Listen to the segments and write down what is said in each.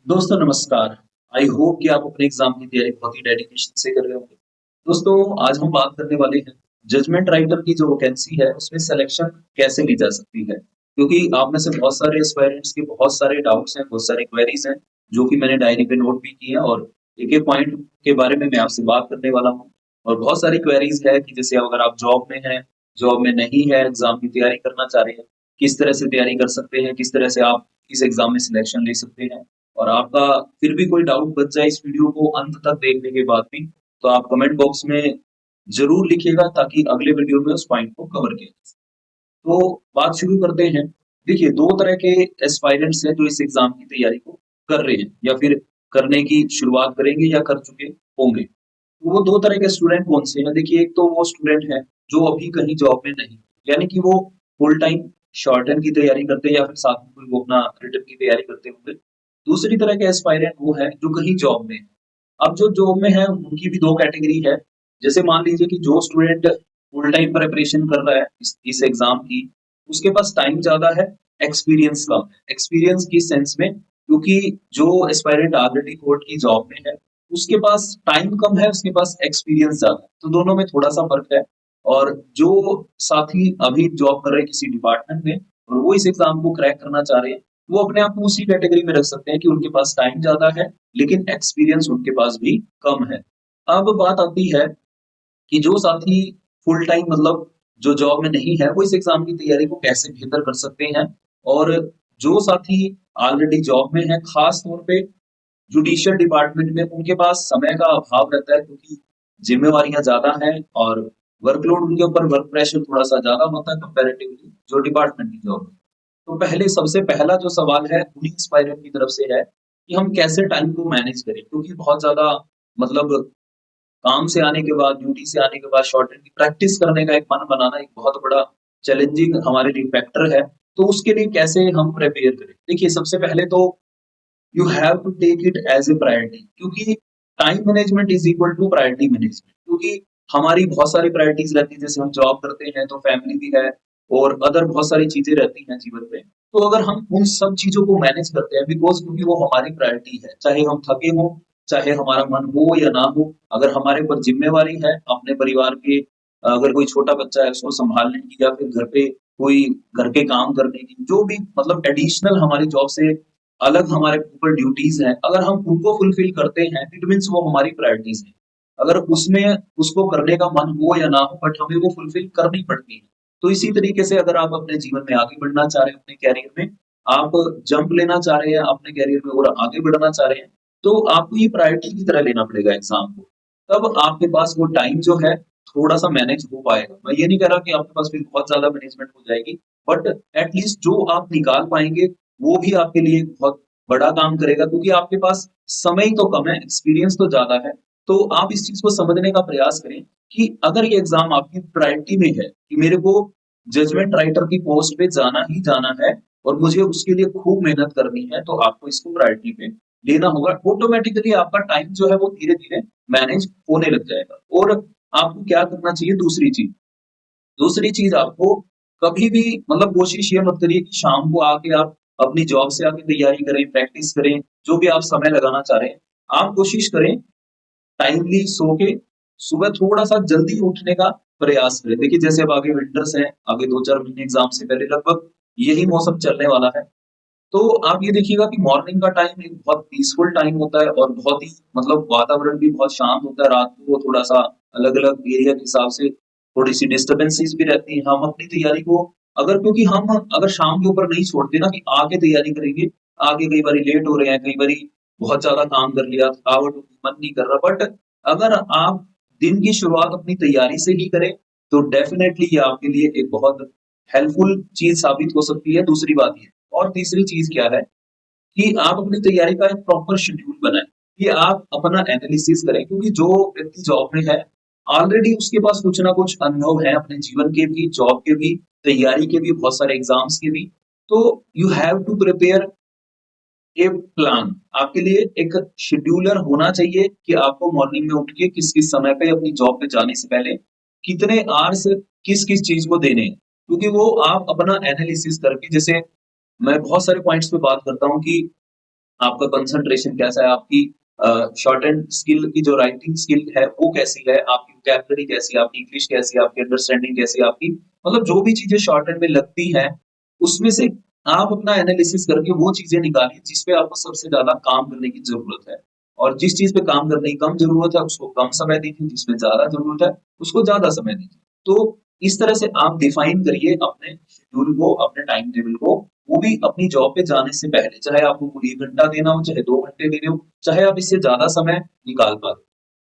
दोस्तों नमस्कार। I hope कि आप अपने एग्जाम की तैयारी बहुत ही डेडिकेशन से कर रहे होंगे। दोस्तों आज हम बात करने वाले हैं जजमेंट राइटर की जो वैकेंसी है उसमें सिलेक्शन कैसे ली जा सकती है। क्योंकि आप में से बहुत सारे एस्पायरेंट्स के बहुत सारे डाउट्स हैं, बहुत सारी क्वेरीज हैं जो कि मैंने डायरी पे नोट भी की है और एक-एक पॉइंट के बारे में मैं आपसे बात करने वाला हूँ। और बहुत सारी क्वेरीज है कि जैसे अगर आप जॉब में हैं, जॉब में नहीं है, एग्जाम की तैयारी करना चाह रहे हैं, किस तरह से तैयारी कर सकते हैं, किस तरह से आप इस एग्जाम में सिलेक्शन ले सकते हैं। और आपका फिर भी कोई डाउट बच जाए इस वीडियो को अंत तक देखने के बाद भी, तो आप कमेंट बॉक्स में ज़रूर लिखिएगा ताकि अगले वीडियो में उस पॉइंट को कवर किया जा सके। तो बात शुरू करते हैं। देखिए 2 तरह के एस्पायरेंट्स हैं जो इस एग्ज़ाम की तैयारी को कर रहे हैं या फिर करने की शुरुआत करेंगे या कर चुके होंगे। तो वो 2 तरह के स्टूडेंट कौन-से हैं? देखिए एक तो वो स्टूडेंट हैं जो अभी कहीं जॉब में नहीं, यानी कि वो फुल टाइम शॉर्टन की तैयारी करते हैं या फिर साथ में कोई वो अपना रिटन की तैयारी करते होंगे। दूसरी तरह के एस्पायरेंट वो हैं जो कहीं जॉब में हैं। अब जो जॉब में है उनकी भी 2 कैटेगरी है। जैसे मान लीजिए कि जो स्टूडेंट फुल टाइम प्रिपरेशन कर रहा है इस एग्ज़ाम की, उसके पास टाइम ज़्यादा है, एक्सपीरियंस कम है। एक्सपीरियंस किस सेंस में? क्योंकि जो एस्पायरेंट ऑलरेडी कोर्ट की जॉब में है, उसके पास टाइम कम है, उसके पास एक्सपीरियंस ज़्यादा है। तो दोनों में थोड़ा-सा फ़र्क है। और जो साथी अभी जॉब कर रहे हैं किसी डिपार्टमेंट में और वो इस एग्ज़ाम को क्रैक करना चाह रहे हैं, वो अपने आप को उसी कैटेगरी में रख सकते हैं कि उनके पास टाइम ज़्यादा है, लेकिन एक्सपीरियंस उनके पास भी कम है। अब बात आती है कि जो साथी फुल टाइम मतलब जो जॉब में नहीं है, वो इस एग्ज़ाम की तैयारी को कैसे बेहतर कर सकते हैं। और जो साथी ऑलरेडी जॉब में है, खास तौर पे जुडिशियल डिपार्टमेंट में उनके पास समय का अभाव रहता है क्योंकि ज़िम्मेवारियाँ ज़्यादा हैं और वर्कलोड उनके ऊपर वर्क प्रेशर थोड़ा-सा ज़्यादा होता है कंपैरेटिवली जो डिपार्टमेंट की जॉब है। तो पहले सबसे पहला जो सवाल है उन्हीं एस्पायरेंट की तरफ से है कि हम कैसे टाइम को मैनेज करें? क्योंकि बहुत ज़्यादा मतलब काम से आने के बाद, ड्यूटी से आने के बाद शॉर्टहैंड की प्रैक्टिस करने का एक मन बनाना एक बहुत बड़ा चैलेंजिंग हमारे लिए फैक्टर है। तो उसके लिए कैसे हम प्रिपेयर करें? देखिए सबसे पहले तो you have to take it as a priority क्योंकि time management is equal to priority management क्योंकि हमारी बहुत सारी प्रायोरिटीज़ रहती हैं, जैसे हम जॉब करते हैं तो फैमिली भी है और अदर बहुत सारी चीज़ें रहती हैं जीवन में। तो अगर हम उन सब चीज़ों को मैनेज करते हैं बिकॉज़ क्योंकि वो हमारी प्रायोरिटी है, चाहे हम थके हों, चाहे हमारा मन हो या ना हो, अगर हमारे ऊपर ज़िम्मेवारी है अपने परिवार के अगर कोई छोटा बच्चा है उसको सँभालने की या फिर घर पे कोई घर के काम करने की, जो भी मतलब एडिशनल हमारी जॉब से अलग हमारे ऊपर ड्यूटीज़ हैं, अगर हम उनको फुलफ़िल करते हैं, इट मीन्स वो हमारी प्रायोरिटीज़ हैं। अगर उसमें उसको करने का मन हो या ना हो बट हमें वो फुलफ़िल करनी पड़ती है। तो इसी तरीके से अगर आप अपने जीवन में आगे बढ़ना चाह रहे हैं, अपने करियर में, आप जंप लेना चाह रहे हैं अपने करियर में और आगे बढ़ना चाह रहे हैं, तो आपको ये प्रायोरिटी की तरह लेना पड़ेगा एग्ज़ाम को। तब आपके पास वो टाइम जो है, थोड़ा-सा मैनेज हो पाएगा। मैं ये नहीं कह रहा कि आपके पास फिर बहुत ज़्यादा मैनेजमेंट हो जाएगी, बट एट लीस्ट जो आप निकाल पाएँगे वो भी आपके लिए एक बहुत बड़ा काम करेगा क्योंकि आपके पास समय ही तो कम है, एक्सपीरियंस तो ज़्यादा है। तो आप इस चीज़ को समझने का प्रयास करें कि अगर ये एग्ज़ाम आपकी प्रायोरिटी में है कि मेरे को जजमेंट राइटर की पोस्ट पे जाना ही जाना है और मुझे उसके लिए खूब मेहनत करनी है, तो आपको इसको प्रायोरिटी पे लेना होगा। ऑटोमैटिकली आपका टाइम जो है वो धीरे-धीरे मैनेज होने लग जाएगा। और आपको क्या करना चाहिए दूसरी चीज़ आपको कभी भी मतलब कोशिश ये मत करिए कि शाम को आके आप अपनी जॉब से आके तैयारी करें, प्रैक्टिस करें, जो भी आप समय लगाना चाह रहे हैं। आप कोशिश करें टाइमली सो के सुबह थोड़ा-सा जल्दी उठने का प्रयास करें। देखिए जैसे अब आगे विंटर्स हैं, आगे 2-4 महीने एग्ज़ाम से पहले लगभग यही मौसम चलने वाला है। तो आप ये देखिएगा कि मॉर्निंग का टाइम एक बहुत पीसफुल टाइम होता है और बहुत ही मतलब वातावरण भी बहुत शांत होता है। रात को थोड़ा-सा अलग-अलग एरिया के हिसाब से थोड़ी-सी डिस्टर्बेंसेस भी रहती हैं। हम अपनी तैयारी को अगर क्योंकि हम अगर शाम के ऊपर नहीं छोड़ते ना कि आगे तैयारी करेंगे, आगे कई बारी लेट हो रहे हैं, कई बारी बहुत ज़्यादा काम कर लिया, थकावट होगी, मन नहीं कर रहा। बट अगर आप दिन की शुरुआत अपनी तैयारी से ही करें, तो डेफ़िनेटली ये आपके लिए एक बहुत हेल्पफुल चीज़ साबित हो सकती है। दूसरी बात ये और तीसरी चीज़ क्या है कि आप अपनी तैयारी का एक प्रॉपर शेड्यूल बनाएँ, कि आप अपना एनालिसिस करें क्योंकि जो व्यक्ति जॉब में है, ऑलरेडी उसके पास कुछ ना कुछ अनुभव है अपने जीवन के भी, जॉब के भी, तैयारी के भी, बहुत सारे एग्ज़ाम्स के भी। तो you have to prepare a plan. आपके लिए एक शेड्यूलर होना चाहिए कि आपको मॉर्निंग में उठ के किस-किस समय पे अपनी जॉब पे जाने से पहले कितने आवर्स किस-किस चीज़ को देने हैं। क्योंकि वो आप अपना एनालिसिस करके जैसे मैं बहुत सारे पॉइंट्स पे बात करता हूँ कि आपका कंसंट्रेशन कैसा है, आपकी शॉर्ट हैंड स्किल की जो राइटिंग स्किल है वो कैसी है, आपकी वोकैबुलरी कैसी है, आपकी इंग्लिश कैसी है, आपकी अंडरस्टैंडिंग कैसी है, आपकी मतलब जो भी चीजें शॉर्ट हैंड में लगती है उसमें से आप अपना एनालिसिस करके वो चीजें निकालिए जिसपे आपको सबसे ज्यादा काम करने की जरूरत है। और जिस चीज पे काम करने की कम जरूरत है उसको कम समय दीजिए, जिसमें ज्यादा जरूरत है उसको ज्यादा समय दीजिए। तो इस तरह से आप डिफाइन करिए अपने शेड्यूल को, अपने टाइम टेबल को, वो भी अपनी जॉब पे जाने से पहले, चाहे आपको कोई 1 घंटा देना हो, चाहे 2 घंटे देने हो, चाहे आप इससे ज्यादा समय निकाल पा रहे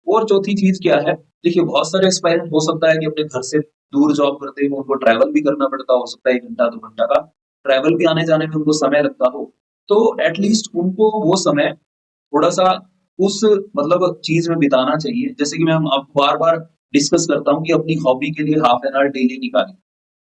हो। और चौथी चीज क्या है, देखिए बहुत सारे एस्पायरेंट हो सकता है कि अपने घर से दूर जॉब करते हो, उनको ट्रैवल भी करना पड़ता हो सकता है 1 घंटा 2 घंटा का ट्रैवल भी आने जाने में उनको समय लगता हो, तो एटलीस्ट उनको वो समय थोड़ा सा उस मतलब चीज में बिताना चाहिए। जैसे कि मैं आपको बार बार डिस्कस करता हूँ कि अपनी हॉबी के लिए हाफ एन आवर डेली निकालें।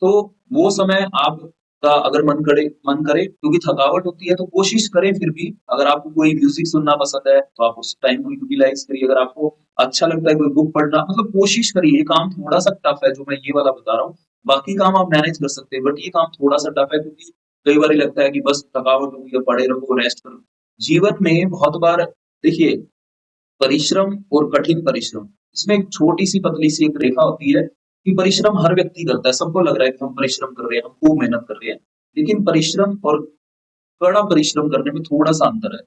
तो वो समय आपका अगर मन करे क्योंकि थकावट होती है तो कोशिश करें फिर भी, अगर आपको कोई म्यूजिक सुनना पसंद है तो आप उस टाइम को यूटिलाइज करिए, अगर आपको अच्छा लगता है कोई बुक पढ़ना, मतलब कोशिश करिए। ये काम थोड़ा सा टफ है जो मैं ये वाला बता रहा हूँ, बाकी काम आप मैनेज कर सकते हैं, बट ये काम थोड़ा सा टफ है क्योंकि कई बार लगता है कि बस थकावट हो गई है, पड़े रहो, रेस्ट करो। जीवन में बहुत बार देखिए परिश्रम और कठिन परिश्रम, इसमें एक छोटी-सी पतली-सी एक रेखा होती है कि परिश्रम हर व्यक्ति करता है, सबको लग रहा है कि हम परिश्रम कर रहे हैं, हम खूब मेहनत कर रहे हैं। लेकिन परिश्रम और कड़ा परिश्रम करने में थोड़ा-सा अंतर है।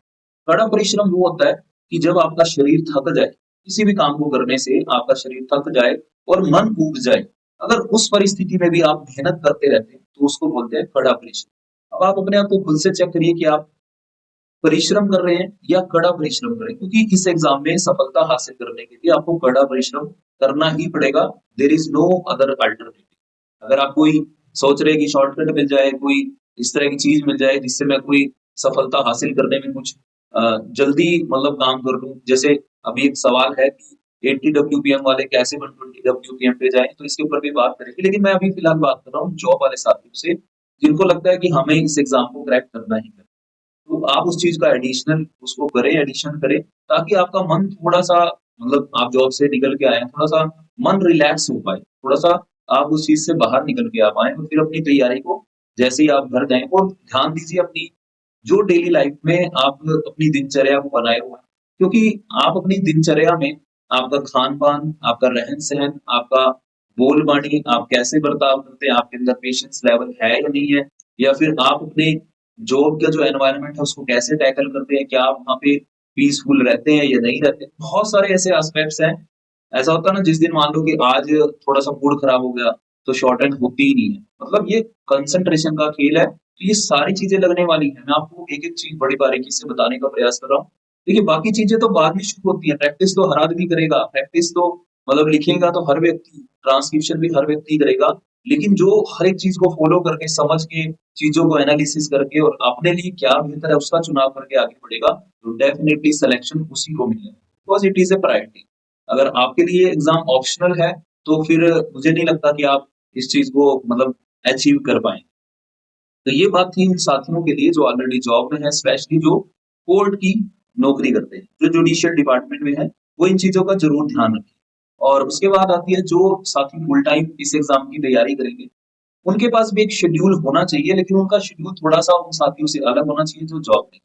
कड़ा परिश्रम वो होता है कि जब आपका शरीर थक जाए, किसी भी काम को करने से आपका शरीर थक जाए और मन ऊब जाए, अगर उस परिस्थिति में भी आप मेहनत करते रहते हैं, तो उसको बोलते हैं कड़ा परिश्रम। अब आप अपने आप को खुद से चेक करिए कि आप परिश्रम कर रहे हैं या कड़ा परिश्रम कर रहे हैं, क्योंकि इस एग्जाम में सफलता हासिल करने के लिए आपको कड़ा परिश्रम करना ही पड़ेगा। There is no other alternative. अगर आप कोई सोच रहे हैं कि शॉर्टकट मिल जाए, कोई इस तरह की चीज मिल जाए जिससे मैं कोई सफलता हासिल करने में कुछ जल्दी मतलब काम कर लूं, जैसे अभी एक सवाल है कि 80 डब्ल्यूपीएम वाले कैसे 120 डब्ल्यूपीएम पे जाएं, तो इसके ऊपर भी बात करेंगे। लेकिन मैं अभी फिलहाल बात कर रहा हूँ जॉब वाले साथियों से जिनको लगता है कि हमें इस एग्जाम को क्रैक करना ही करना। तो आप उस चीज का एडिशनल उसको करें, एडिशन करें, ताकि आपका मन थोड़ा-सा मतलब आप जॉब से निकल के आए हैं, थोड़ा-सा मन रिलैक्स हो पाए, थोड़ा-सा आप उस चीज से बाहर निकल के आ पाएँ और फिर अपनी तैयारी को जैसे ही आप घर जाएँ और ध्यान दीजिए अपनी जो डेली लाइफ में आप अपनी दिनचर्या को बनाए हुए हैं। क्योंकि आप अपनी दिनचर्या में आपका खान-पान, आपका रहन-सहन, आपका बोल-बानी, आप कैसे बर्ताव करते हैं, आपके अंदर पेशेंस लेवल है या नहीं है, या फिर आप अपने जॉब का जो एनवायरनमेंट है उसको कैसे टैकल करते हैं, क्या आप वहाँ पे पीसफुल रहते हैं या नहीं रहते? बहुत सारे ऐसे एस्पेक्ट्स हैं। ऐसा होता है ना जिस दिन मान लो कि आज थोड़ा-सा मूड खराब हो गया, तो शॉर्ट हैंड होती ही नहीं है। मतलब ये कंसंट्रेशन का खेल है, तो ये सारी चीज़ें लगने वाली हैं। मैं आपको एक-एक चीज़ बड़ी बारीकी से बताने का प्रयास कर रहा हूँ। देखिए बाकी चीज़ें तो बाद में शुरू होती हैं, प्रैक्टिस तो हर आदमी करेगा, प्रैक्टिस तो मतलब लिखेगा तो हर व्यक्ति, ट्रांसक्रिप्शन भी हर व्यक्ति करेगा। लेकिन जो हर एक चीज़ को फॉलो करके, समझ के, चीज़ों को एनालिसिस करके और अपने लिए क्या बेहतर है उसका चुनाव करके आगे बढ़ेगा, तो डेफिनिटली सिलेक्शन उसी को मिलेगा। Because it is a priority. अगर आपके लिए एग्ज़ाम ऑप्शनल है, तो फिर मुझे नहीं लगता कि आप इस चीज़ को मतलब अचीव कर पाएँ। तो ये बात थी उन साथियों के लिए जो ऑलरेडी जॉब में है, स्पेशली जो कोर्ट की नौकरी करते हैं, जो जुडिशियल डिपार्टमेंट में है, वो इन चीज़ों का ज़रूर ध्यान रखें। और उसके बाद आती है जो साथी फुल टाइम इस एग्ज़ाम की तैयारी करेंगे, उनके पास भी एक शेड्यूल होना चाहिए, लेकिन उनका शेड्यूल थोड़ा-सा उन साथियों से अलग होना चाहिए जो जॉब में।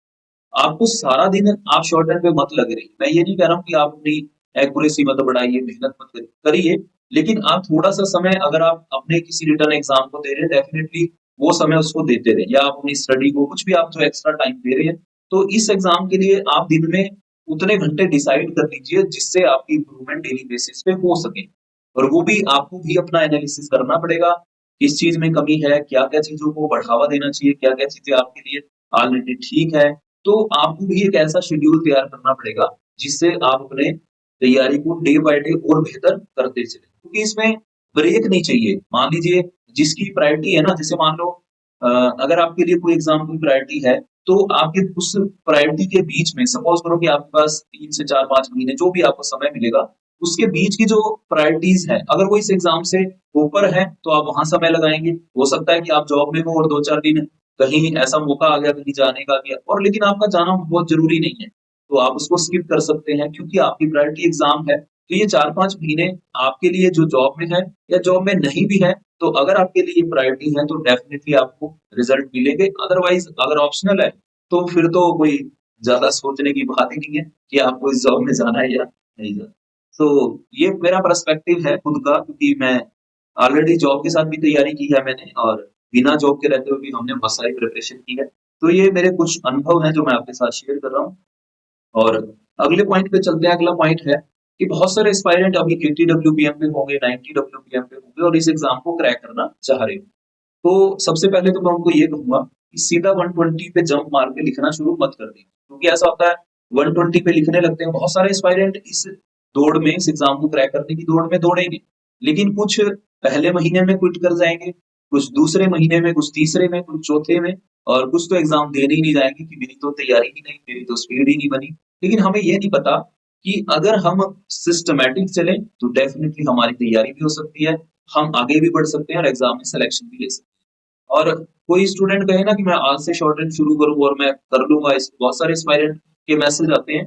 आपको सारा दिन आप शॉर्ट हैंड पे मत लगे रहिए। मैं ये नहीं कह रहा हूँ कि आप अपनी एक्यूरेसी मत बढ़ाइए, मेहनत मत करिए, करिए, लेकिन आप थोड़ा-सा समय अगर आप अपने किसी रिटन एग्ज़ाम को दे रहे हैं, डेफिनिटली वो समय उसको देते रहें, या आप अपनी स्टडी को कुछ भी आप जो एक्स्ट्रा टाइम दे रहे हैं, तो इस एग्ज़ाम के लिए आप दिन में उतने घंटे डिसाइड कर लीजिए जिससे आपकी इम्प्रूवमेंट डेली बेसिस पे हो सके। और वो भी आपको भी अपना एनालिसिस करना पड़ेगा, किस चीज़ में कमी है, क्या-क्या चीज़ों को बढ़ावा देना चाहिए, क्या-क्या चीज़ें आपके लिए ऑलरेडी ठीक है। तो आपको भी एक ऐसा शेड्यूल तैयार करना पड़ेगा, जिससे आप अपने तैयारी को डे बाय डे और बेहतर करते चलें। क्योंकि इसमें ब्रेक नहीं चाहिए। मान लीजिए जिसकी प्रायोरिटी है ना, जैसे मान लो अ, अगर आपके लिए कोई एग्ज़ाम की प्रायोरिटी है, तो आपके उस प्रायोरिटी के बीच में सपोज़ करो कि आपके पास 3 से 4-5 महीने जो भी आपको समय मिलेगा, उसके बीच की जो प्रायोरिटीज़ हैं, अगर वो इस एग्ज़ाम से ऊपर है, तो आप वहाँ समय लगाएँगे। हो सकता है कि आप जॉब में हो और 2-4 दिन कहीं ऐसा मौका आ गया कहीं जाने का भी, और लेकिन आपका जाना बहुत ज़रूरी नहीं है, तो आप उसको स्किप कर सकते हैं क्योंकि आपकी प्रायोरिटी एग्ज़ाम है। तो ये 4-5 महीने आपके लिए जो जॉब में है या जॉब में नहीं भी है, तो अगर आपके लिए ये प्रायोरिटी है तो डेफ़िनिटली आपको रिज़ल्ट मिलेंगे। अदरवाइज़ अगर ऑप्शनल है, तो फिर तो कोई ज्यादा सोचने की बात ही नहीं है कि आपको इस जॉब में जाना है या नहीं जाना। तो ये मेरा पर्सपेक्टिव है खुद का, क्योंकि मैं ऑलरेडी जॉब के साथ भी तैयारी की है मैंने, और बिना जॉब के रहते हुए भी हमने बहुत सारी प्रिपरेशन की है। तो ये मेरे कुछ अनुभव हैं जो मैं आपके साथ शेयर कर रहा हूँ। और अगले पॉइंट पे चलते हैं। अगला पॉइंट है कि बहुत सारे एस्पायरेंट अभी 80 डब्ल्यूपीएम पे होंगे, 90 डब्ल्यूपीएम पे होंगे और इस एग्जाम को क्रैक करना चाह रहे हो। तो सबसे पहले तो मैं उनको ये कहूंगा कि सीधा 120 पे जंप मार के लिखना शुरू मत कर दें, क्योंकि ऐसा होता है 120 पे लिखने लगते हैं बहुत सारे एस्पायरेंट, इस दौड़ में, इस एग्जाम को क्रैक करने की दौड़ में दौड़ेंगे, लेकिन कुछ पहले महीने में क्विट कर जाएंगे, कुछ दूसरे महीने में, कुछ तीसरे में, कुछ चौथे में, और कुछ तो एग्जाम देने ही नहीं जाएंगे कि मेरी तो तैयारी ही नहीं, मेरी तो स्पीड ही नहीं बनी। लेकिन हमें ये नहीं पता कि अगर हम सिस्टमैटिक चलें तो डेफिनेटली हमारी तैयारी भी हो सकती है, हम आगे भी बढ़ सकते हैं और एग्जाम में सिलेक्शन भी ले सकते हैं। और कोई स्टूडेंट कहे ना कि मैं आज से शॉर्ट रन शुरू करूँ और मैं कर लूंगा, इस बहुत सारे एस्पायरेंट के मैसेज आते हैं।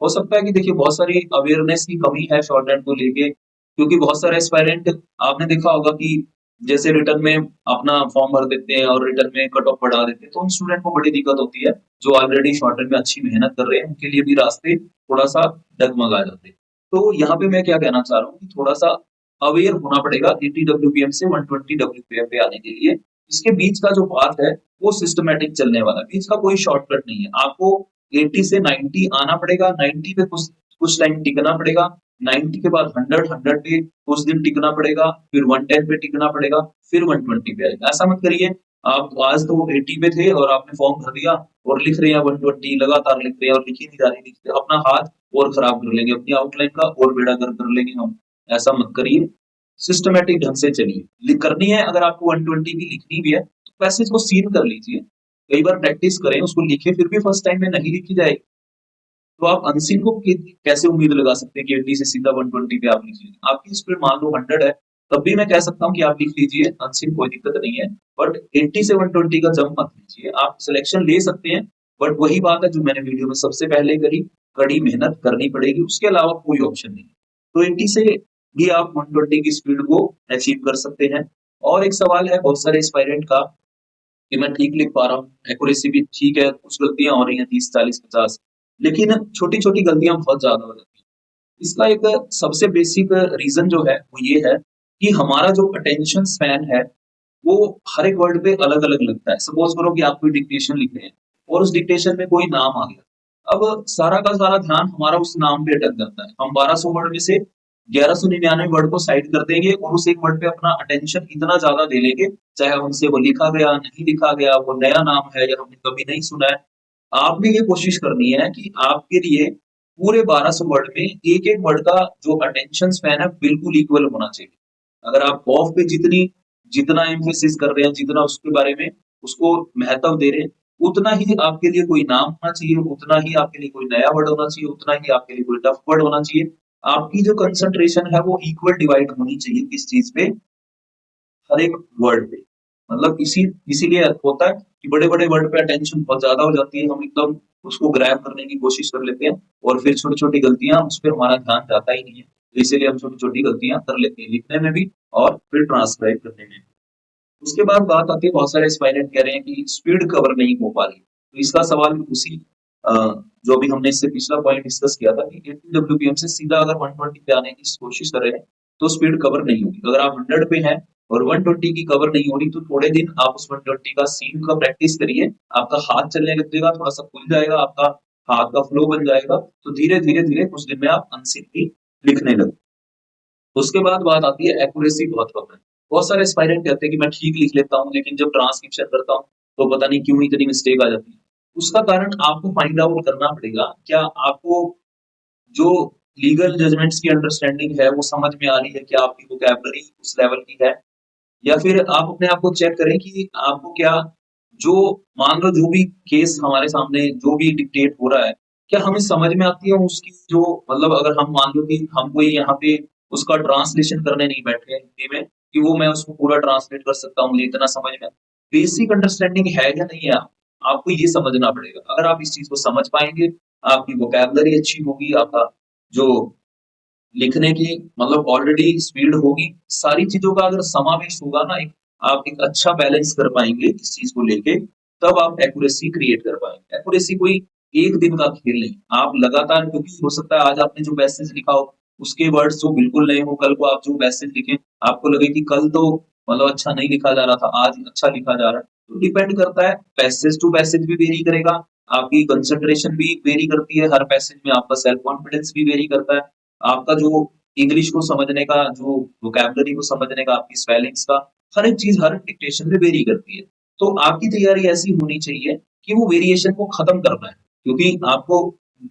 हो सकता है कि देखिए बहुत सारी अवेयरनेस की कमी है शॉर्ट रन को लेके, क्योंकि बहुत सारे एस्पायरेंट, आपने देखा होगा कि जैसे रिटर्न में अपना फॉर्म भर देते हैं और रिटर्न में कट ऑफ बढ़ा देते हैं, तो उन स्टूडेंट को बड़ी दिक्कत होती है। जो ऑलरेडी शॉर्ट रन में अच्छी मेहनत कर रहे हैं उनके लिए भी रास्ते थोड़ा सा डगमगा जाते हैं। तो यहाँ पे मैं क्या कहना चाह रहा हूँ कि थोड़ा सा अवेयर होना पड़ेगा 80 डब्ल्यूपीएम से 120 डब्ल्यूपीएम पे आने के लिए। इसके बीच का जो पाथ है वो सिस्टमैटिक चलने वाला, बीच का कोई शॉर्टकट नहीं है। आपको 80 से 90 आना पड़ेगा, 90 पे कुछ कुछ टाइम टिकना पड़ेगा, 90 के बाद 100, 100 पे कुछ दिन टिकना पड़ेगा, फिर 110 पे टिकना पड़ेगा, फिर 120 पे आएगा। ऐसा मत करिए आप आज तो 80 पे थे और आपने फॉर्म भर दिया और लिख रहे हैं 120, लगातार लिख रहे हैं और लिखी नहीं जा रही, अपना हाथ और खराब कर लेंगे, अपनी आउटलाइन का और बेड़ा गर्क कर लेंगे हम। ऐसा मत करिए, सिस्टमैटिक ढंग से चलिए। करनी है अगर आपको 120 की लिखनी भी है तो पैसेज को सीन कर लीजिए, कई बार प्रैक्टिस करें, उसको लिखे, फिर भी फर्स्ट टाइम में नहीं लिखी जाएगी तो आप अनसीन को कैसे उम्मीद लगा सकते हैं कि 80 से सीधा 120 पे आप लिख लीजिए। आपकी स्पीड मान लो 100 है, तब भी मैं कह सकता हूँ कि आप लिख लीजिए, अनसीन कोई दिक्कत नहीं है। बट 80 से 120 का जंप मत लीजिए, आप सिलेक्शन ले सकते हैं, बट वही बात है जो मैंने वीडियो में सबसे पहले करी, कड़ी मेहनत करनी पड़ेगी, उसके अलावा कोई ऑप्शन नहीं। तो 80 से भी आप 120 की स्पीड को अचीव कर सकते हैं। और एक सवाल है बहुत सारे एस्पायरेंट का कि मैं ठीक लिख पा रहा हूँ, एक्यूरेसी भी ठीक है, कुछ गलतियां हो रही हैं 30, 40, 50, लेकिन छोटी-छोटी गलतियां बहुत ज्यादा हो जाती हैं। इसका एक सबसे बेसिक रीजन जो है वो ये है कि हमारा जो अटेंशन स्पैन है वो हर एक वर्ड पे अलग-अलग लगता है। सपोज करो कि आप कोई डिक्टेशन लिख रहे हैं और उस डिक्टेशन में कोई नाम आ गया। अब सारा का सारा ध्यान हमारा उस नाम पे अटक जाता है। हम 1200 वर्ड में से 1199 वर्ड को साइड कर देंगे और उस एक वर्ड पे अपना अटेंशन इतना ज्यादा दे लेंगे, चाहे हमसे वो लिखा गया, नहीं लिखा गया, वो नया नाम है या हमने कभी नहीं सुना है। आपने ये कोशिश करनी है कि आपके लिए पूरे 1200 वर्ड में एक-एक वर्ड का जो अटेंशन स्पैन है बिल्कुल इक्वल होना चाहिए। अगर आप ऑफ पे जितना एम्फेसिस कर रहे हैं, जितना उसके बारे में उसको महत्व दे रहे हैं, उतना ही आपके लिए कोई नाम होना चाहिए, उतना ही आपके लिए कोई नया वर्ड होना चाहिए, उतना ही आपके लिए कोई टफ वर्ड होना चाहिए। आपकी जो कंसंट्रेशन है वो इक्वल डिवाइड होनी चाहिए किस चीज पे, हर एक वर्ड पे। मतलब इसीलिए होता है कि बड़े-बड़े वर्ड पे अटेंशन बहुत ज़्यादा हो जाती है, हम एकदम उसको ग्रैब करने की कोशिश कर लेते हैं और फिर छोटी-छोटी गलतियाँ, उस पे हमारा ध्यान जाता ही नहीं है। तो इसीलिए हम छोटी-छोटी गलतियाँ कर लेते हैं, लिखने में भी और फिर ट्रांसक्राइब करने में। उसके बाद बात आती है, बहुत सारे एस्पायरेंट कह रहे हैं कि स्पीड कवर नहीं हो पा रही। तो इसका सवाल भी उसी अ, जो अभी हमने इससे पिछला पॉइंट डिस्कस किया था कि 80 डब्ल्यूपीएम से सीधा अगर 120 पे आने की कोशिश कर रहे हैं, तो स्पीड कवर नहीं होगी। अगर आप 100 पे हैं और 120 की कवर नहीं हो रही, तो थोड़े दिन आप उस 120 का सीन का प्रैक्टिस करिए, आपका हाथ चलने लगेगा, थोड़ा-सा खुल जाएगा, आपका हाथ का फ्लो बन जाएगा, तो धीरे-धीरे कुछ दिन में आप अनसीन भी लिखने लगेंगे। उसके बाद बात आती है एक्यूरेसी बहुत कम है। बहुत सारे एस्पायरेंट कहते हैं कि मैं ठीक लिख लेता हूँ, लेकिन जब ट्रांसक्रिप्शन करता हूँ, तो पता नहीं क्यों इतनी मिस्टेक आ जाती है। उसका कारण आपको फाइंड आउट करना पड़ेगा। क्या आपको जो लीगल जजमेंट्स की अंडरस्टैंडिंग है, वो समझ में आ रही है? क्या आपकी वोकैब्युलरी उस लेवल की है? या फिर आप अपने आप को चेक करें कि आपको क्या, जो मान लो जो भी केस हमारे सामने जो भी डिक्टेट हो रहा है, क्या हमें समझ में आती है उसकी, जो मतलब अगर हम मान लो कि हम कोई यहाँ पे उसका ट्रांसलेशन करने नहीं बैठे हैं हिंदी में कि वो मैं उसको पूरा ट्रांसलेट कर सकता हूँ, मुझे इतना समझ में बेसिक अंडरस्टैंडिंग है या नहीं है, आपको ये समझना पड़ेगा। अगर आप इस चीज को समझ पाएंगे, आपकी वोकैब्युलरी अच्छी होगी, आपका जो लिखने की मतलब ऑलरेडी स्पीड होगी, सारी चीजों का अगर समावेश होगा ना, एक आप एक अच्छा बैलेंस कर पाएंगे इस चीज को लेके, तब आप एक्यूरेसी क्रिएट कर पाएंगे। एक्यूरेसी कोई एक दिन का खेल नहीं, आप लगातार, क्योंकि हो सकता है आज आपने जो मैसेज लिखा हो उसके वर्ड्स जो बिल्कुल नए हो, कल को आप जो मैसेज लिखें आपको लगे कि कल तो मतलब अच्छा नहीं लिखा जा रहा था, आज अच्छा लिखा जा रहा है। तो डिपेंड करता है, पैसेज टू पैसेज भी वेरी करेगा, आपकी कंसंट्रेशन भी वेरी करती है हर पैसेज में, आपका सेल्फ कॉन्फिडेंस भी वेरी करता है, आपका जो इंग्लिश को समझने का, जो वोकैब्युलरी को समझने का, आपकी स्पेलिंग्स का, हर एक चीज हर डिक्टेशन में वेरी करती है। तो आपकी तैयारी ऐसी होनी चाहिए कि वो वेरिएशन को खत्म करना है, क्योंकि आपको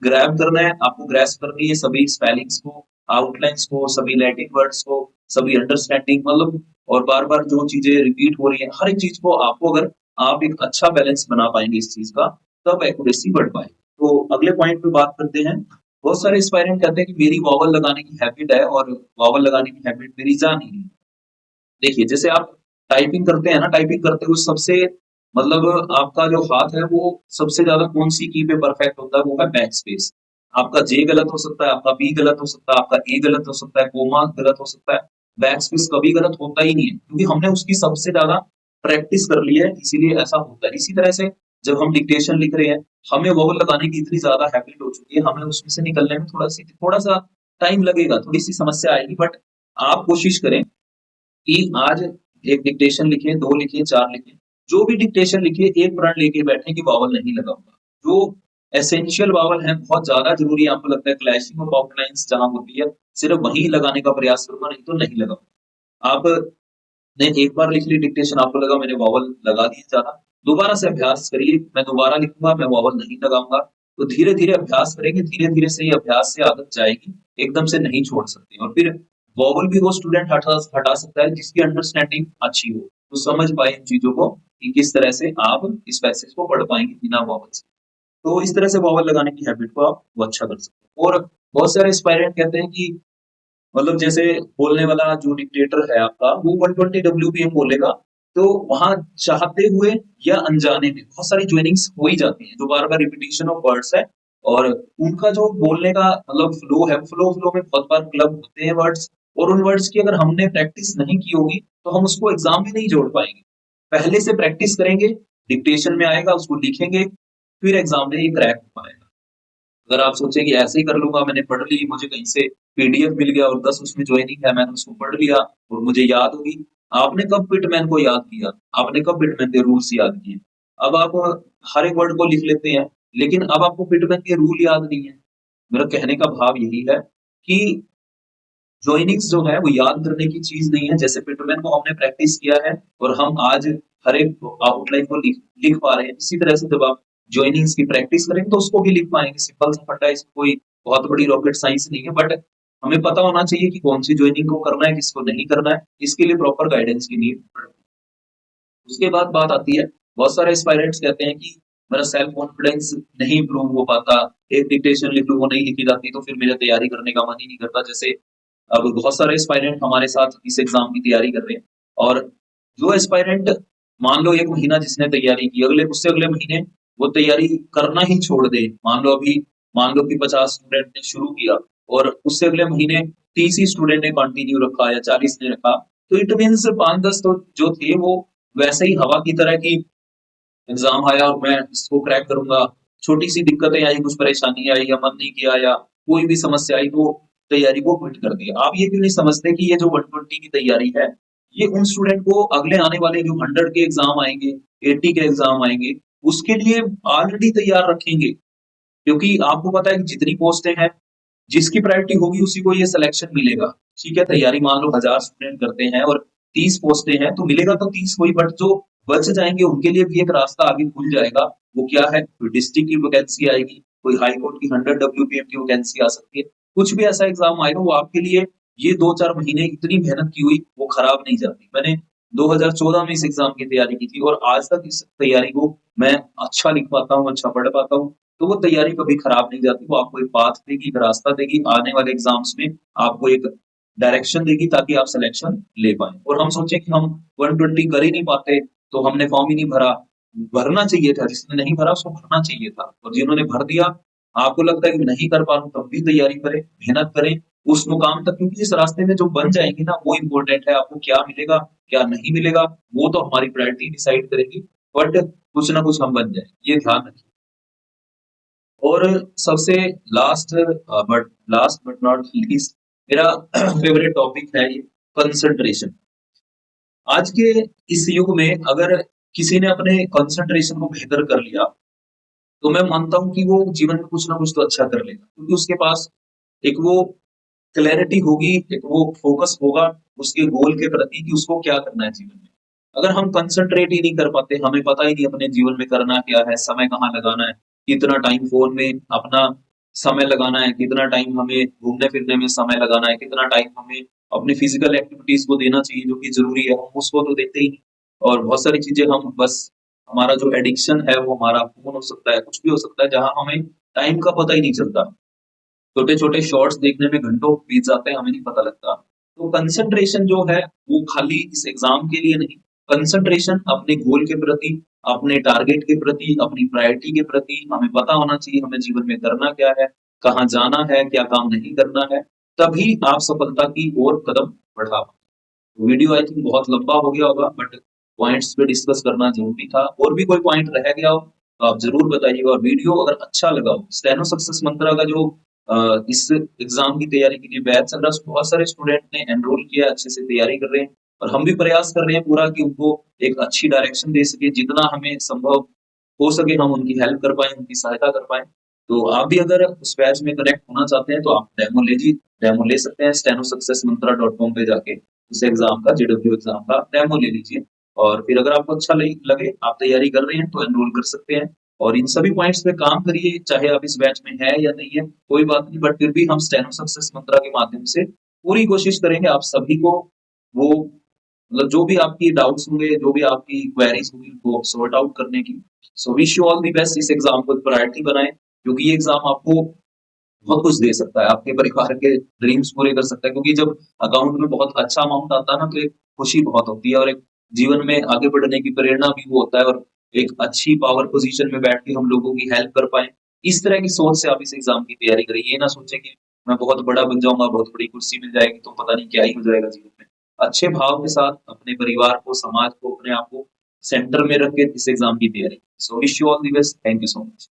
ग्रैब करना है, आपको ग्रैस्प करनी है सभी स्पेलिंग्स को, आउटलाइंस को, सभी लैटिन वर्ड्स को, सभी अंडरस्टैंडिंग, मतलब और बार-बार जो चीजें रिपीट हो रही है, हर एक चीज को आपको, अगर आप एक अच्छा बैलेंस बना पाएंगे इस चीज का, तब एक्यूरेसी बढ़ पाएगी। तो अगले पॉइंट पे बात करते हैं। बहुत सारे एस्पायरेंट कहते हैं कि मेरी वॉवल लगाने की हैबिट है और वॉवल लगाने की हैबिट मेरी जा नहीं रही। देखिए, जैसे आप टाइपिंग करते हैं ना, टाइपिंग करते हुए सबसे मतलब आपका जो हाथ है वो सबसे ज्यादा कौन-सी की पे परफेक्ट होता है, वो है बैक स्पेस। आपका जे गलत हो सकता है, आपका बी गलत हो सकता है, आपका ए गलत हो सकता है, कोमा गलत हो सकता है। बैक स्पेस कभी गलत होता ही नहीं है, क्योंकि हमने उसकी सबसे ज्यादा प्रैक्टिस कर ली है, इसीलिए ऐसा होता है। इसी तरह से जब हम डिक्टेशन लिख रहे हैं, हमें वोवेल लगाने की इतनी ज्यादा हैबिट हो चुकी है, हमें उसमें से निकलने में थोड़ा-सा टाइम लगेगा, थोड़ी-सी समस्या आएगी, बट आप कोशिश करें कि आज एक डिक्टेशन लिखे, 2 लिखे, 4 लिखे, जो भी डिक्टेशन लिखे एक प्रण लेके बैठे कि वॉवल नहीं लगाऊंगा। जो एसेंशियल वॉवल है, बहुत ज्यादा जरूरी है, आपको लगता है क्लैशिंग ऑफ आउटलाइंस जहां होती है, सिर्फ वहीं लगाने का प्रयास करूंगा, नहीं तो नहीं लगाऊंगा। आप ने एक बार लिख ली डिक्टेशन, आपको लगा मैंने वॉवल लगा दिए ज्यादा, दोबारा से अभ्यास करिए, मैं दोबारा लिखूंगा, मैं वॉवल नहीं लगाऊंगा। तो धीरे धीरे अभ्यास करेंगे, धीरे धीरे से ये अभ्यास से आदत जाएगी, एकदम से नहीं छोड़ सकते। और फिर वॉवल भी वो स्टूडेंट हटा हटा सकता है जिसकी अंडरस्टैंडिंग अच्छी हो, तो समझ पाए इन चीजों को कि किस तरह से आप इस पैसेज को पढ़ पाएंगे बिना वॉवल से। तो इस तरह से वॉवल लगाने की हैबिट को आप वो अच्छा कर सकते हैं। और बहुत सारे एस्पायरेंट कहते हैं कि मतलब जैसे बोलने वाला जो डिक्टेटर है आपका, वो 120 डब्ल्यूपीएम बोलेगा, तो वहां चाहते हुए या अनजाने में बहुत सारी ज्वाइनिंग्स हो ही जाती हैं, जो बार बार रिपीटिशन ऑफ वर्ड्स है, और उनका जो बोलने का मतलब फ्लो है, फ्लो में बहुत बार क्लब होते हैं वर्ड्स, और उन वर्ड्स की अगर हमने प्रैक्टिस नहीं की होगी तो हम उसको एग्जाम में नहीं जोड़ पाएंगे। पहले से प्रैक्टिस करेंगे, डिक्टेशन में आएगा, उसको लिखेंगे, फिर एग्जाम में ये क्रैक हो पाएगा। अगर आप सोचें कि ऐसे ही कर लूंगा, मैंने पढ़ ली, मुझे कहीं से पीडीएफ मिल गया और 10 उसमें ज्वाइनिंग है, मैंने उसको पढ़ लिया और मुझे याद होगी। आपने कब पिटमैन को याद किया? आपने कब पिटमैन के रूल्स याद किए? अब आप हर एक वर्ड को लिख लेते हैं, लेकिन अब आपको पिटमैन के रूल याद नहीं है। मेरा कहने का भाव यही है कि जॉइनिंग्स जो है वो याद करने की चीज नहीं है। जैसे पिटरमैन को हमने प्रैक्टिस किया है और हम आज हर एक आउटलाइन को लिख पा रहे हैं, इसी तरह से जब आप जॉइनिंग्स की प्रैक्टिस करेंगे तो उसको भी लिख पाएंगे। सिंपल सा फंडा है, इसमें कोई बहुत बड़ी रॉकेट साइंस नहीं है, बट हमें पता होना चाहिए कि कौन सी जॉइनिंग को करना है, किसको नहीं करना है, इसके लिए प्रॉपर गाइडेंस की नीड पड़ती है। उसके बाद बात आती है, बहुत सारे एस्पायरेंट्स कहते हैं कि मेरा सेल्फ कॉन्फिडेंस नहीं इम्प्रूव हो पाता, एक डिक्टेशन लिख लूं वो नहीं लिखी जाती, तो फिर मेरा तैयारी करने का मन ही नहीं करता। जैसे अब बहुत सारे एस्पायरेंट हमारे साथ इस एग्जाम की तैयारी कर रहे हैं, और जो एस्पायरेंट मान लो 1 महीना जिसने तैयारी की, अगले उससे अगले महीने वो तैयारी करना ही छोड़ दे। मान लो कि 50 स्टूडेंट ने शुरू किया और उससे अगले महीने 30 ही स्टूडेंट ने कंटिन्यू रखा या 40 ने रखा, तो इट मीन्स 5-10 तो जो थे वो वैसे ही हवा की तरह की, एग्जाम आया और मैं इसको क्रैक करूंगा, छोटी सी दिक्कतें आई, कुछ परेशानी आई या मन नहीं किया या कोई भी समस्या आई तो तैयारी को क्विट कर दिया। आप ये क्यों नहीं समझते कि ये जो 120 की तैयारी है, ये उन स्टूडेंट को अगले आने वाले जो 100 के एग्जाम आएंगे, 80 के एग्जाम आएंगे, उसके लिए ऑलरेडी तैयार रखेंगे। क्योंकि आपको पता है कि जितनी पोस्टें हैं, जिसकी प्रायोरिटी होगी उसी को ये सिलेक्शन मिलेगा। ठीक है, तैयारी मान लो 1000 स्टूडेंट करते हैं और 30 पोस्टें हैं, तो मिलेगा तो 30 को ही, बट जो बच जाएंगे उनके लिए भी एक रास्ता आगे खुल जाएगा। वो क्या है, कोई डिस्ट्रिक्ट की वैकेंसी आएगी, कोई हाई कोर्ट की 100 डब्ल्यूपीएम की वैकेंसी आ सकती है, कुछ भी ऐसा एग्जाम आएगा, वो आपके लिए ये 2-4 महीने इतनी मेहनत की हुई वो खराब नहीं जाती। मैंने 2014 में इस एग्जाम की तैयारी की थी और आज तक इस तैयारी को मैं अच्छा लिख पाता हूँ, अच्छा पढ़ पाता हूँ। तो वो तैयारी कभी खराब नहीं जाती, वो आपको एक पाथ देगी, एक रास्ता देगी, आने वाले एग्जाम्स में आपको एक डायरेक्शन देगी ताकि आप सिलेक्शन ले पाए। और हम सोचे कि हम 120 कर ही नहीं पाते तो हमने फॉर्म ही नहीं भरा। भरना चाहिए था, जिसने नहीं भरा उसको भरना चाहिए था, और जिन्होंने भर दिया, आपको लगता है कि नहीं कर पा रहा हूँ, तब भी तैयारी करें, मेहनत करें उस मुकाम तक, क्योंकि इस रास्ते में जो बन जाएंगे ना वो इम्पोर्टेंट है। आपको क्या मिलेगा क्या नहीं मिलेगा वो तो हमारी प्रायोरिटी डिसाइड करेगी, बट कुछ ना कुछ हम बन जाए, ये ध्यान रखिए। और सबसे लास्ट बट नॉट लीस्ट मेरा फेवरेट टॉपिक है ये कंसंट्रेशन। आज के इस युग में अगर किसी ने अपने कंसंट्रेशन को बेहतर कर लिया तो मैं मानता हूँ कि वो जीवन में कुछ ना कुछ तो अच्छा कर लेगा, क्योंकि उसके पास एक वो क्लैरिटी होगी, एक वो फोकस होगा उसके गोल के प्रति कि उसको क्या करना है जीवन में। अगर हम कंसंट्रेट ही नहीं कर पाते, हमें पता ही नहीं अपने जीवन में करना क्या है, समय कहाँ लगाना है, कितना टाइम फोन में अपना समय लगाना है, कितना टाइम हमें घूमने फिरने में समय लगाना है, कितना टाइम हमें अपनी फिजिकल एक्टिविटीज को देना चाहिए जो कि जरूरी है, हम उसको तो देते ही नहीं। और बहुत सारी चीजें हम बस हमारा जो एडिक्शन है वो हमारा फोन हो सकता है, कुछ भी हो सकता है जहां हमें टाइम का पता ही नहीं चलता। छोटे-छोटे शॉर्ट्स देखने में घंटों बीत जाते हैं, हमें नहीं पता लगता। तो कंसंट्रेशन जो है, वो खाली इस एग्ज़ाम के लिए नहीं, कंसंट्रेशन अपने गोल के प्रति, अपने टारगेट के प्रति, अपनी प्रायोरिटी के प्रति हमें पता होना चाहिए हमें जीवन में करना क्या है, कहाँ जाना है, क्या काम नहीं करना है, तभी आप सफलता की ओर कदम बढ़ा पाएँ। वीडियो आई थिंक बहुत लंबा हो गया होगा, बट पॉइंट्स पे डिस्कस करना ज़रूरी था। और भी कोई पॉइंट रह गया हो, तो आप ज़रूर बताइएगा। और वीडियो अगर अच्छा लगा हो, स्टेनो सक्सेस मंत्रा का जो इस एग्जाम की तैयारी के लिए बैच चल रहा है, उसमें बहुत सारे स्टूडेंट ने एनरोल किया, अच्छे से तैयारी कर रहे हैं। और हम भी प्रयास कर रहे हैं पूरा कि उनको एक अच्छी डायरेक्शन दे सके, जितना हमें संभव हो सके हम उनकी हेल्प कर पाएँ, उनकी सहायता कर पाएँ। तो आप भी अगर उस बैच में कनेक्ट होना चाहते हैं, तो आप डेमो ले सकते हैं stenosuccessmantra.com पे जाके। उस एग्जाम का, जेडब्ल्यू एग्जाम का डेमो ले लीजिए। और फिर अगर आपको अच्छा लगे, आप तैयारी कर रहे हैं, तो एनरोल कर सकते हैं। और इन सभी पॉइंट्स पे काम करिए, चाहे आप इस बैच में है या नहीं है, कोई बात नहीं, बट फिर भी हम स्टेनो सक्सेस मंत्रा के माध्यम से पूरी कोशिश करेंगे आप सभी को वो मतलब जो भी आपकी डाउट्स होंगे, जो भी आपकी क्वेरीज होंगी, उनको सॉर्ट आउट करने की। So wish you all the best. इस एग्जाम को प्रायोरिटी बनाएं, क्योंकि ये एग्जाम आपको बहुत कुछ दे सकता है, आपके परिवार के ड्रीम्स पूरे कर सकता है, क्योंकि जब अकाउंट में बहुत अच्छा अमाउंट आता है ना, तो एक खुशी बहुत होती है और एक जीवन में आगे बढ़ने की प्रेरणा भी वो होता है। और एक अच्छी पावर पोजीशन में बैठ के हम लोगों की हेल्प कर पाए, इस तरह की सोच से आप इस एग्जाम की तैयारी करें। ये ना सोचे कि मैं बहुत बड़ा बन जाऊंगा, बहुत बड़ी कुर्सी मिल जाएगी, तो पता नहीं क्या ही हो जाएगा जीवन में। अच्छे भाव के साथ अपने परिवार को, समाज को, अपने आप को सेंटर में रख के इस एग्जाम की तैयारी। So wish you all the best. Thank you so much.